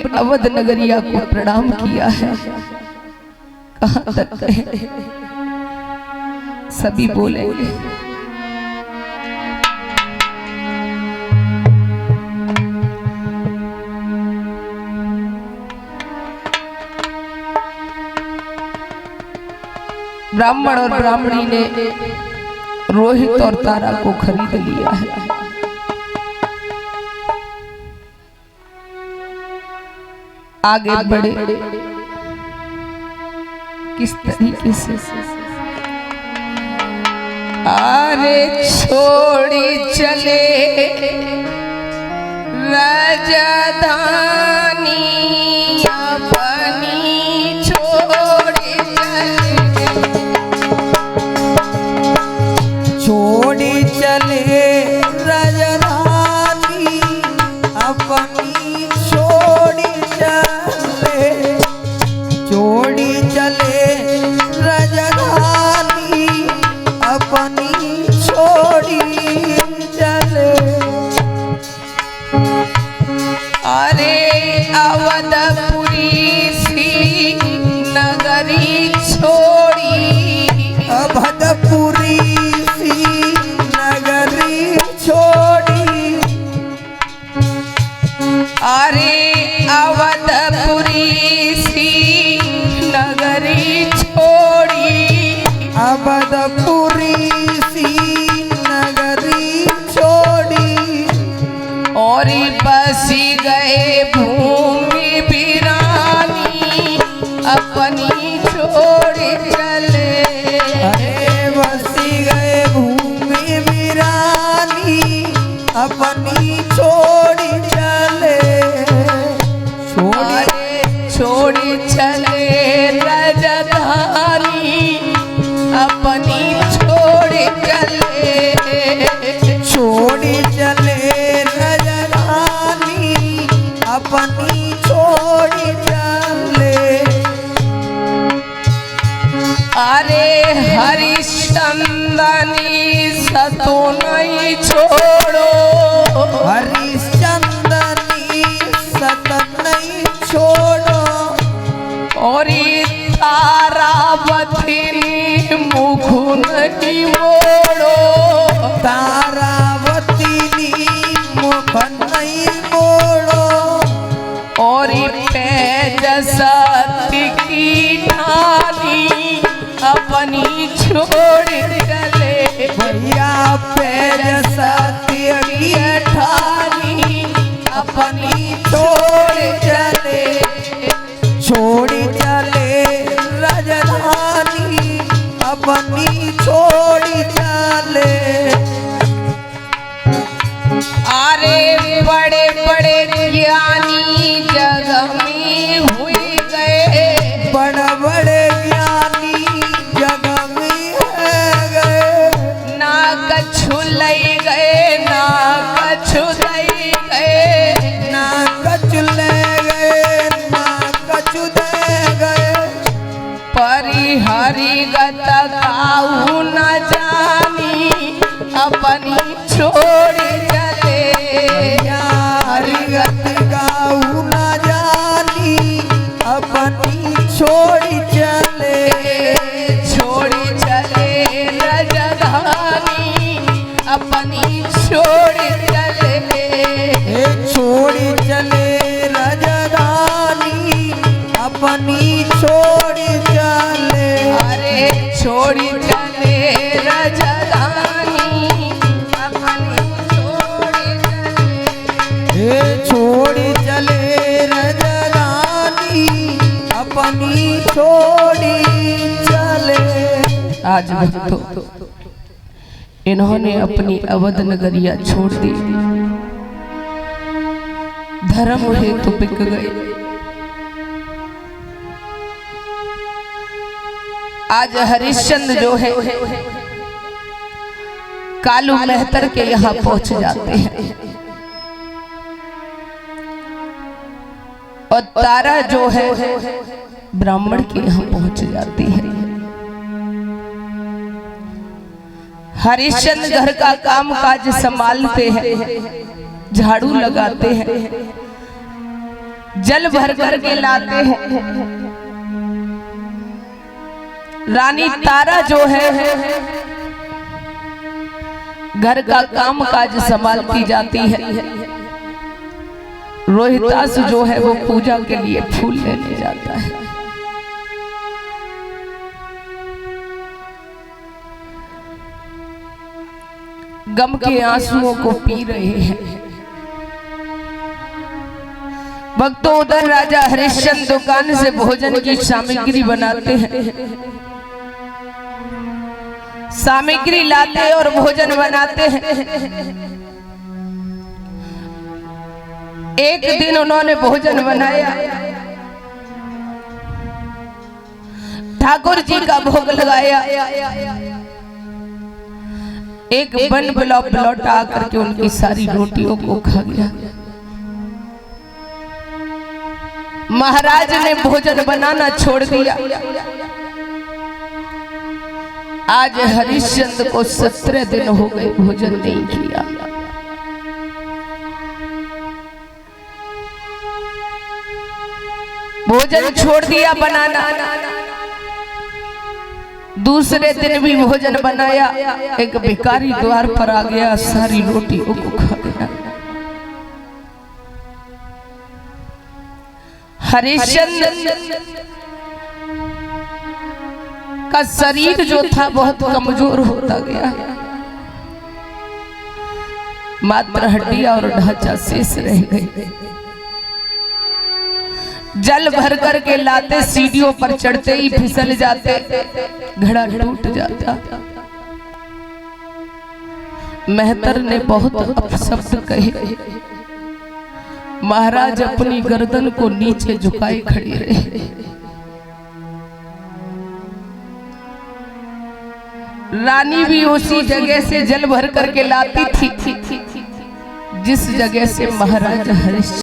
अवध नगरिया को प्रणाम किया है। कहां तक है सभी बोलेंगे। ब्राह्मण और ब्राह्मणी ने रोहित और तारा को खरीद लिया है। आगे बढ़े किस तरीके से। अरे छोड़ी चले राजधानी अपनी छोड़ी चले राजधानी अपनी छोड़ी चले राजधानी अपनी छोड़ी चले। अरे अवधपुरी सी नगरी छोड़ी अवधपुरी सी नगरी छोड़ी। अरे अवधपुरी सी नगरी छोड़ी अवधपुरी सी नगरी छोड़ी। और बसी गए भूमि वीरानी अपनी छोड़ी चले। अरे बसी गए भूमि वीरानी अपनी छोड़ी चले। छोड़ी चले राजधानी अपनी छोड़ी चले। छोड़ी चले राजधानी अपनी छोड़ी चले। अरे हरिश्चंदनी सतो नहीं छोड़ो हरिश्चंदनी सत नहीं छोड़ो। और तारावती मुख नहीं मोड़ो तारावती मुख नहीं मोड़ो। और पैजसती की ठानी अपनी छोड़ चले। भैया पैजसती की ठानी अपनी छोड़ चले। छोड़ी चले राजधानी अपनी छोड़ी चले। अरे बड़े बड़े ज्ञानी जग में हुए गए बड़े बड़े ज्ञानी जग में गए। ना कछु लई गए ना कछु दई गए ना कछु ले गए ना कछु दे गए। परिहरिगत काऊ न जानी अपनी छोड़ी चले। हरिगत काऊ न जानी अपनी छोड़ी चले। छोड़ी चले राजधानी अपनी छोड़ी चले। छोड़ी चले राजधानी अपनी छोड़ी चले। अरे छोड़ी चले राजधानी अपनी छोड़ी चले। छोड़ी चले राजधानी अपनी छोड़ी चले। आज भक्तों इन्होंने अपनी अवध नगरिया छोड़ दी। धर्म हेतु बिक गए। आज हरिश्चंद्र जो है कालू मेहतर के यहाँ पहुंच जाते हैं। और तारा जो है ब्राह्मण के यहाँ पहुंच जाती है। हरिश्चंद्र घर का काम काज संभालते हैं, झाड़ू लगाते हैं, जल भर कर के लाते हैं। रानी तारा जो है घर का काम काज संभालती जाती है। रोहितास जो है वो पूजा के लिए फूल लेने जाता है। गम के आंसुओं को पी रहे हैं भक्तों। उधर राजा हरिश्चंद्र दुकान से भोजन की सामग्री बनाते हैं, सामग्री लाते और भोजन बनाते हैं। एक दिन उन्होंने भोजन बनाया, ठाकुर जी का भोग लगाया। एक वन लौटा आकर के उनकी सारी रोटियों को खा गया। महाराज ने भोजन बनाना छोड़ दिया। आज हरिश्चंद्र को 17 दिन हो गए भोजन नहीं किया। भोजन छोड़ दिया बनाना। दूसरे दिन भी भोजन बनाया। एक भिखारी द्वार पर आ गया, सारी रोटियों को खा गया। हरिश्चंद्र का शरीर जो था बहुत कमजोर होता गया। मात्र हड्डियां और ढांचा शेष रह गए। जल भर कर के लाते, सीढ़ियों पर चढ़ते ही फिसल जाते, घड़ा टूट जाता। मेहतर ने बहुत अपशब्द कहे। महाराज अपनी गर्दन को नीचे झुकाए खड़े रहे। रानी भी उसी जगह से जल भर करके लाती थी जिस जगह से महाराज हरिश्चंद्र